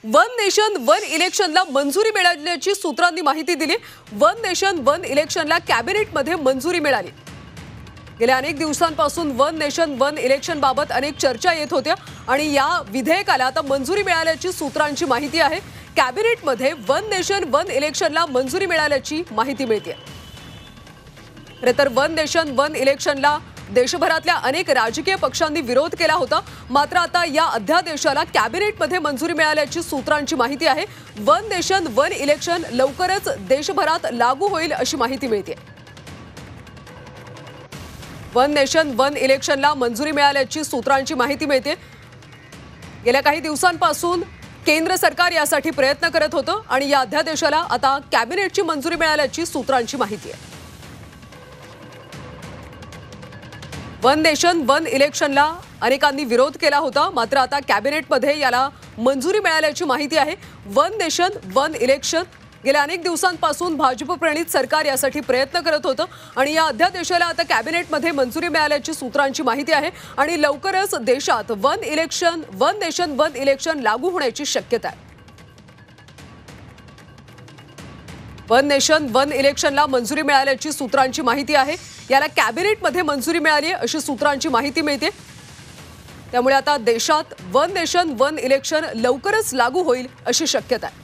One nation one इलेक्शनला मंजुरी मिळाल्याची सूत्रांनी माहिती दिली। वन नेशन वन इलेक्शनला कॅबिनेटमध्ये मंजुरी मिळाली। गेल्या अनेक दिवसांपासून वन नेशन वन इलेक्शन बाबत अनेक चर्चा येत होत्या आणि या विधेयकाला आता मंजुरी मिळाल्याची सूत्रांची माहिती आहे। कॅबिनेटमध्ये वन नेशन वन इलेक्शनला मंजुरी मिळाल्याची माहिती मिळते। तर वन नेशन वन इलेक्शनला देशभरातल्या अनेक राजकीय पक्षांनी विरोध केला होता, मात्र आता या अध्यादेशाला कॅबिनेटमध्ये मंजुरी मिळाल्याची सूत्रांची माहिती आहे। वन नेशन वन इलेक्शन लवकरच देशभरात लागू होईल अशी माहिती मिळते। वन नेशन वन इलेक्शनला मंजुरी मिळाल्याची सूत्रांची माहिती मिळते। गेल्या काही दिवसांपासून केंद्र सरकार यासाठी प्रयत्न करत होतं आणि या अध्यादेशाला आता कॅबिनेटची मंजुरी मिळाल्याची सूत्रांची माहिती आहे। वन नेशन वन इलेक्शनला अनेकांनी विरोध केला होता, मात्र आता कॅबिनेटमध्ये याला मंजुरी मिळाल्याची माहिती आहे। वन नेशन वन इलेक्शन गेल्या अनेक दिवसांपासून भाजप प्रणित सरकार यासाठी प्रयत्न करत होतं आणि या अध्यादेशाला आता कॅबिनेटमध्ये मंजुरी मिळाल्याची सूत्रांची माहिती आहे आणि लवकरच देशात वन नेशन वन इलेक्शन लागू होण्याची शक्यता आहे। वन नेशन वन इलेक्शनला मंजुरी मिळाल्याची सूत्रांची माहिती आहे। याला कॅबिनेटमध्ये मंजुरी मिळाली अशी सूत्रांची माहिती मिळते। त्यामुळे आता देशात वन नेशन वन इलेक्शन लवकरच लागू होईल अशी शक्यता आहे।